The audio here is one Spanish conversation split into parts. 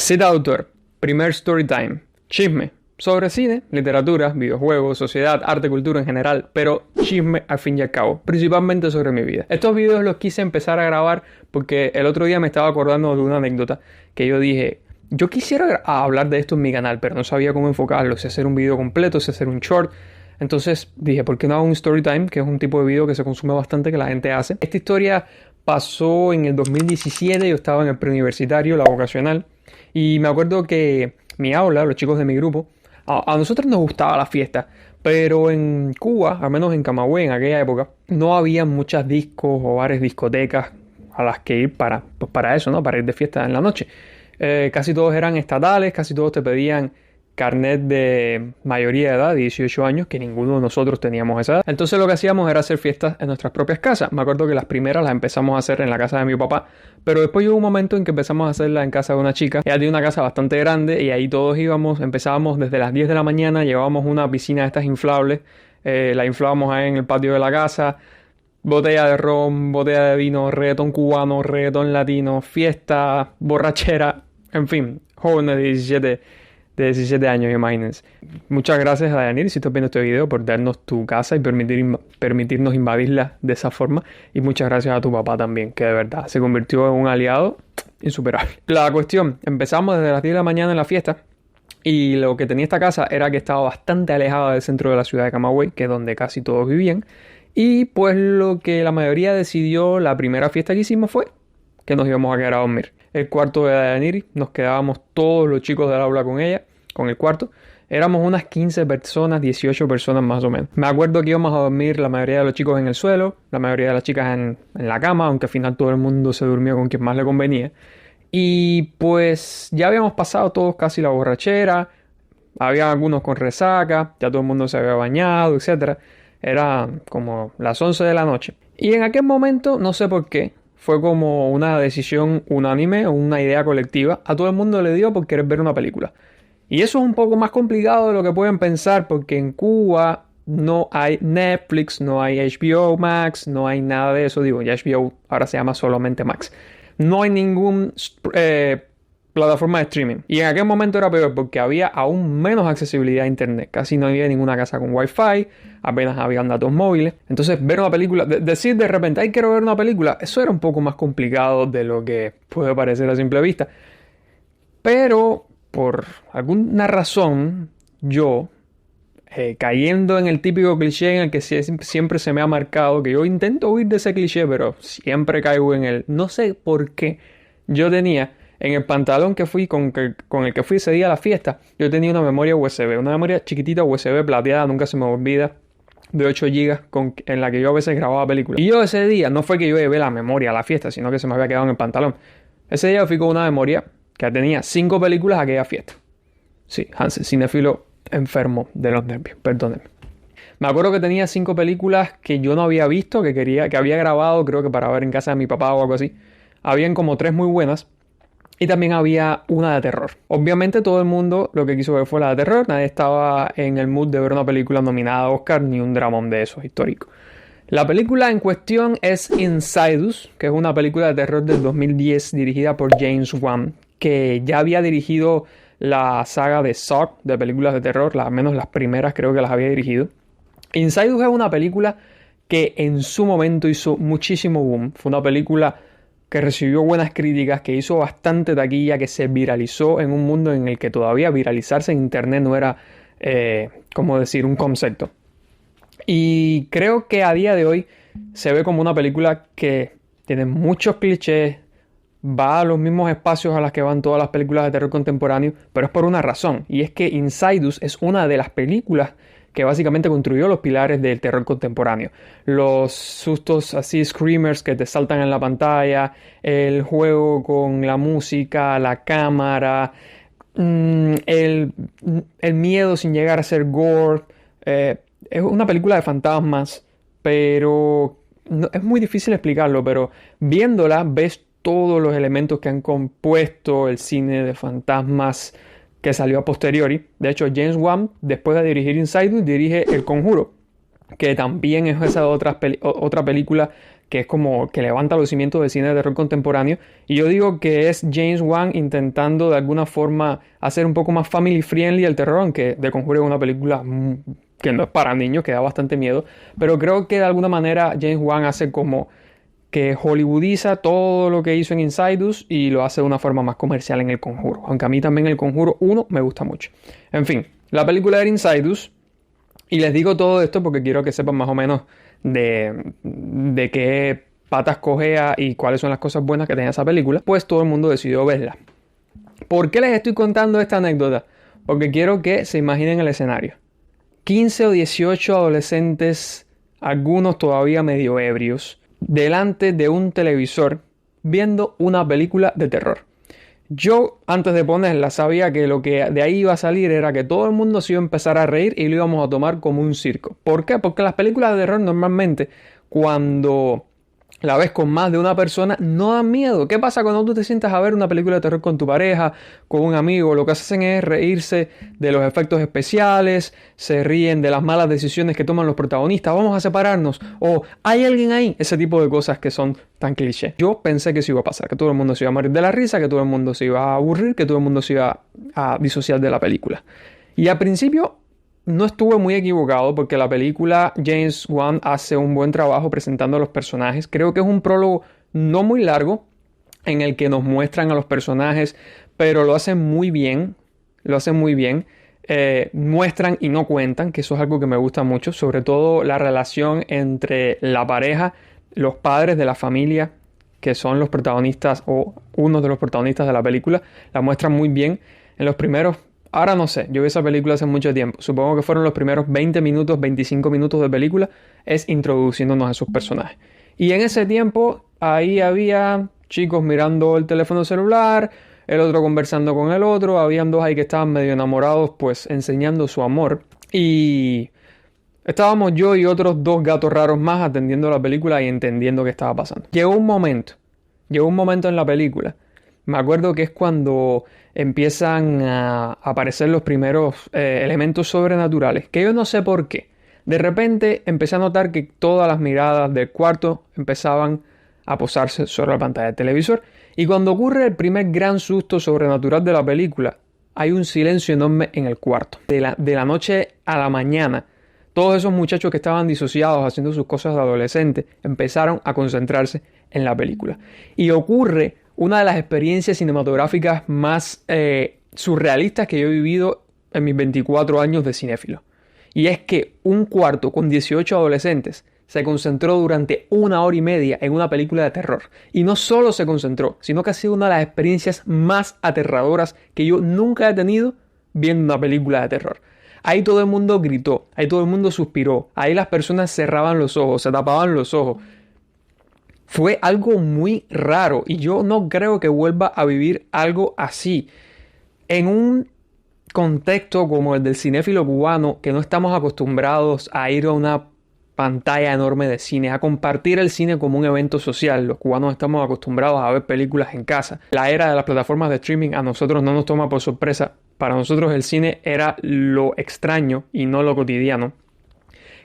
Cita autor, primer story time, chisme sobre cine, literatura, videojuegos, sociedad, arte, cultura en general, pero chisme al fin y al cabo, principalmente sobre mi vida. Estos videos los quise empezar a grabar porque el otro día me estaba acordando de una anécdota que yo dije, yo quisiera hablar de esto en mi canal, pero no sabía cómo enfocarlo, si hacer un video completo, si hacer un short. Entonces dije, ¿por qué no hago un story time? Que es un tipo de video que se consume bastante, que la gente hace. Esta historia pasó en el 2017, yo estaba en el preuniversitario, la vocacional, y me acuerdo que mi aula, los chicos de mi grupo, a nosotros nos gustaba la fiesta, pero en Cuba, al menos en Camagüey en aquella época, no había muchas discos o bares, discotecas a las que ir para eso, ¿no? Para ir de fiesta en la noche. Casi todos eran estatales, casi todos te pedían carnet de mayoría de edad, 18 años, que ninguno de nosotros teníamos esa edad. Entonces lo que hacíamos era hacer fiestas en nuestras propias casas. Me acuerdo que las primeras las empezamos a hacer en la casa de mi papá, pero después hubo un momento en que empezamos a hacerla en casa de una chica. Ella tiene una casa bastante grande y ahí todos empezábamos desde las 10 de la mañana, llevábamos una piscina de estas inflables, la inflábamos ahí en el patio de la casa, botella de ron, botella de vino, reggaetón cubano, reggaetón latino, fiesta, borrachera, en fin, jóvenes de 17 años, imagínense. Muchas gracias a Dayanir, si estás viendo este video, por darnos tu casa y permitirnos invadirla de esa forma. Y muchas gracias a tu papá también, que de verdad se convirtió en un aliado insuperable. La cuestión, empezamos desde las 10 de la mañana en la fiesta. Y lo que tenía esta casa era que estaba bastante alejada del centro de la ciudad de Camagüey, que es donde casi todos vivían. Y pues lo que la mayoría decidió, la primera fiesta que hicimos fue que nos íbamos a quedar a dormir. El cuarto de Dayaniri, nos quedábamos todos los chicos del aula con ella, con el cuarto. Éramos unas 15 personas, 18 personas más o menos. Me acuerdo que íbamos a dormir la mayoría de los chicos en el suelo, la mayoría de las chicas en la cama, aunque al final todo el mundo se durmió con quien más le convenía. Y pues ya habíamos pasado todos casi la borrachera, había algunos con resaca, ya todo el mundo se había bañado, etc. Era como las 11 de la noche. Y en aquel momento, no sé por qué, fue como una decisión unánime o una idea colectiva. A todo el mundo le dio por querer ver una película. Y eso es un poco más complicado de lo que pueden pensar porque en Cuba no hay Netflix, no hay HBO Max, no hay nada de eso. Digo, ya HBO ahora se llama solamente Max. No hay ningún plataforma de streaming. Y en aquel momento era peor porque había aún menos accesibilidad a internet. Casi no había ninguna casa con wifi, apenas habían datos móviles. Entonces ver una película, decir de repente, ay, quiero ver una película, eso era un poco más complicado de lo que puede parecer a simple vista. Pero por alguna razón, yo, cayendo en el típico cliché en el que siempre se me ha marcado, que yo intento huir de ese cliché, pero siempre caigo en él. No sé por qué yo tenía en el pantalón que fui con el que fui ese día a la fiesta, yo tenía una memoria USB, una memoria chiquitita USB plateada, nunca se me olvida, de 8 GB en la que yo a veces grababa películas. Y yo ese día, no fue que yo llevé la memoria a la fiesta, sino que se me había quedado en el pantalón. Ese día fui con una memoria que tenía 5 películas a aquella fiesta. Sí, Hansel, cinéfilo enfermo de los nervios, perdónenme. Me acuerdo que tenía 5 películas que yo no había visto, que había grabado, creo que para ver en casa de mi papá o algo así. Habían como 3 muy buenas. Y también había una de terror. Obviamente todo el mundo lo que quiso ver fue la de terror. Nadie estaba en el mood de ver una película nominada a Oscar ni un dramón de esos históricos. La película en cuestión es Insidious, que es una película de terror del 2010 dirigida por James Wan, que ya había dirigido la saga de Saw, de películas de terror, al menos las primeras creo que las había dirigido. Insidious es una película que en su momento hizo muchísimo boom. Fue una película que recibió buenas críticas, que hizo bastante taquilla, que se viralizó en un mundo en el que todavía viralizarse en internet no era, como decir, un concepto. Y creo que a día de hoy se ve como una película que tiene muchos clichés, va a los mismos espacios a los que van todas las películas de terror contemporáneo, pero es por una razón, y es que Insidious es una de las películas que básicamente construyó los pilares del terror contemporáneo. Los sustos así, screamers que te saltan en la pantalla, el juego con la música, la cámara, el miedo sin llegar a ser gore. Es una película de fantasmas, pero es muy difícil explicarlo, pero viéndola ves todos los elementos que han compuesto el cine de fantasmas que salió a posteriori. De hecho, James Wan, después de dirigir Insidious, dirige El Conjuro, que también es esa otra película que es como que levanta los cimientos del cine de terror contemporáneo. Y yo digo que es James Wan intentando de alguna forma hacer un poco más family friendly el terror, aunque The Conjuring es una película que no es para niños, que da bastante miedo. Pero creo que de alguna manera James Wan hace como que hollywoodiza todo lo que hizo en Insidious y lo hace de una forma más comercial en El Conjuro. Aunque a mí también El Conjuro 1 me gusta mucho. En fin, la película era Insidious. Y les digo todo esto porque quiero que sepan más o menos de qué patas cojea y cuáles son las cosas buenas que tenía esa película. Pues todo el mundo decidió verla. ¿Por qué les estoy contando esta anécdota? Porque quiero que se imaginen el escenario. 15 o 18 adolescentes, algunos todavía medio ebrios, delante de un televisor viendo una película de terror. Yo, antes de ponerla, sabía que lo que de ahí iba a salir era que todo el mundo se iba a empezar a reír y lo íbamos a tomar como un circo. ¿Por qué? Porque las películas de terror normalmente, cuando la ves con más de una persona, no dan miedo. ¿Qué pasa cuando tú te sientas a ver una película de terror con tu pareja, con un amigo? Lo que hacen es reírse de los efectos especiales, se ríen de las malas decisiones que toman los protagonistas, vamos a separarnos, o hay alguien ahí, ese tipo de cosas que son tan cliché. Yo pensé que eso iba a pasar, que todo el mundo se iba a morir de la risa, que todo el mundo se iba a aburrir, que todo el mundo se iba a disociar de la película. Y al principio no estuve muy equivocado porque la película James Wan hace un buen trabajo presentando a los personajes. Creo que es un prólogo no muy largo en el que nos muestran a los personajes, pero lo hacen muy bien. Lo hacen muy bien. Muestran y no cuentan, que eso es algo que me gusta mucho. Sobre todo la relación entre la pareja, los padres de la familia, que son los protagonistas o uno de los protagonistas de la película. La muestran muy bien en los primeros. Ahora no sé, yo vi esa película hace mucho tiempo. Supongo que fueron los primeros 20 minutos, 25 minutos de película, es introduciéndonos a esos personajes. Y en ese tiempo, ahí había chicos mirando el teléfono celular, el otro conversando con el otro, habían dos ahí que estaban medio enamorados, pues enseñando su amor. Y estábamos yo y otros dos gatos raros más atendiendo la película y entendiendo qué estaba pasando. Llegó un momento en la película. Me acuerdo que es cuando empiezan a aparecer los primeros elementos sobrenaturales, que yo no sé por qué. De repente empecé a notar que todas las miradas del cuarto empezaban a posarse sobre la pantalla del televisor. Y cuando ocurre el primer gran susto sobrenatural de la película, hay un silencio enorme en el cuarto. De la noche a la mañana, todos esos muchachos que estaban disociados haciendo sus cosas de adolescente empezaron a concentrarse en la película. Y ocurre una de las experiencias cinematográficas más surrealistas que yo he vivido en mis 24 años de cinéfilo. Y es que un cuarto con 18 adolescentes se concentró durante 1 hora y media en una película de terror. Y no solo se concentró, sino que ha sido una de las experiencias más aterradoras que yo nunca he tenido viendo una película de terror. Ahí todo el mundo gritó, ahí todo el mundo suspiró, ahí las personas cerraban los ojos, se tapaban los ojos. Fue algo muy raro y yo no creo que vuelva a vivir algo así. En un contexto como el del cinéfilo cubano, que no estamos acostumbrados a ir a una pantalla enorme de cine, a compartir el cine como un evento social. Los cubanos estamos acostumbrados a ver películas en casa. La era de las plataformas de streaming a nosotros no nos toma por sorpresa. Para nosotros el cine era lo extraño y no lo cotidiano.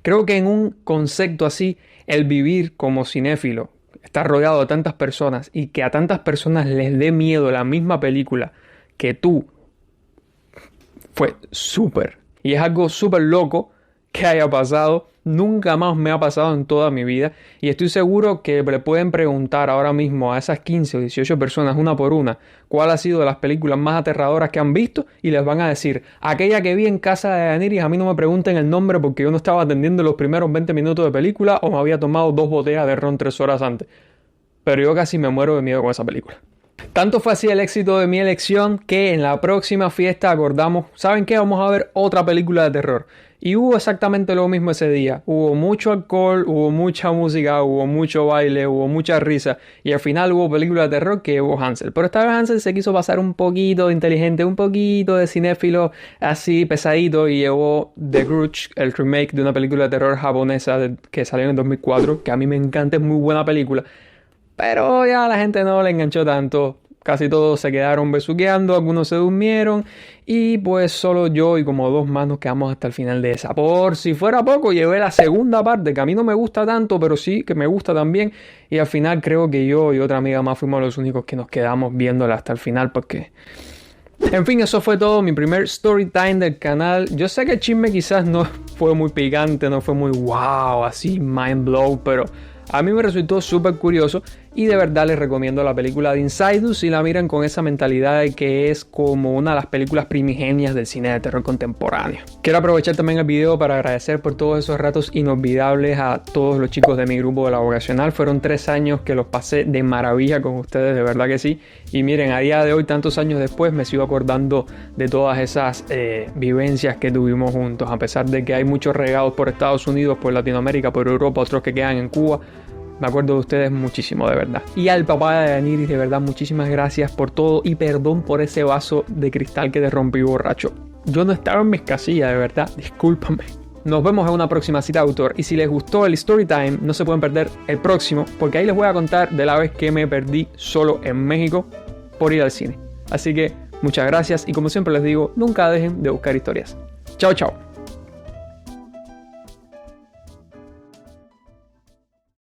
Creo que en un concepto así, el vivir como cinéfilo, estar rodeado de tantas personas y que a tantas personas les dé miedo la misma película que tú, fue súper. Y es algo súper loco que haya pasado. Nunca más me ha pasado en toda mi vida. Y estoy seguro que le pueden preguntar ahora mismo a esas 15 o 18 personas, una por una, cuál ha sido de las películas más aterradoras que han visto. Y les van a decir, aquella que vi en casa de Daniris, a mí no me pregunten el nombre porque yo no estaba atendiendo los primeros 20 minutos de película o me había tomado 2 botellas de ron 3 horas antes. Pero yo casi me muero de miedo con esa película. Tanto fue así el éxito de mi elección que en la próxima fiesta acordamos, ¿saben qué? Vamos a ver otra película de terror. Y hubo exactamente lo mismo ese día. Hubo mucho alcohol, hubo mucha música, hubo mucho baile, hubo mucha risa. Y al final hubo película de terror que hubo Hansel. Pero esta vez Hansel se quiso pasar un poquito de inteligente, un poquito de cinéfilo, así pesadito. Y llevó The Grudge, el remake de una película de terror japonesa que salió en el 2004. Que a mí me encanta, es muy buena película. Pero ya a la gente no le enganchó tanto. Casi todos se quedaron besuqueando, algunos se durmieron y pues solo yo y como 2 más nos quedamos hasta el final de esa. Por si fuera poco, llevé la segunda parte, que a mí no me gusta tanto, pero sí que me gusta también. Y al final creo que yo y otra amiga más fuimos los únicos que nos quedamos viéndola hasta el final porque... En fin, eso fue todo, mi primer story time del canal. Yo sé que el chisme quizás no fue muy picante, no fue muy wow, así mind blow, pero a mí me resultó súper curioso y de verdad les recomiendo la película de Insidious si la miran con esa mentalidad de que es como una de las películas primigenias del cine de terror contemporáneo. Quiero aprovechar también el video para agradecer por todos esos ratos inolvidables a todos los chicos de mi grupo de la vocacional. Fueron 3 años que los pasé de maravilla con ustedes, de verdad que sí. Y miren, a día de hoy, tantos años después, me sigo acordando de todas esas vivencias que tuvimos juntos. A pesar de que hay muchos regados por Estados Unidos, por Latinoamérica, por Europa, otros que quedan en Cuba. Me acuerdo de ustedes muchísimo, de verdad. Y al papá de Daniris, de verdad, muchísimas gracias por todo y perdón por ese vaso de cristal que te rompí borracho. Yo no estaba en mis casillas, de verdad, discúlpame. Nos vemos en una próxima cita de autor y si les gustó el story time no se pueden perder el próximo porque ahí les voy a contar de la vez que me perdí solo en México por ir al cine. Así que muchas gracias y como siempre les digo, nunca dejen de buscar historias. Chao, chao.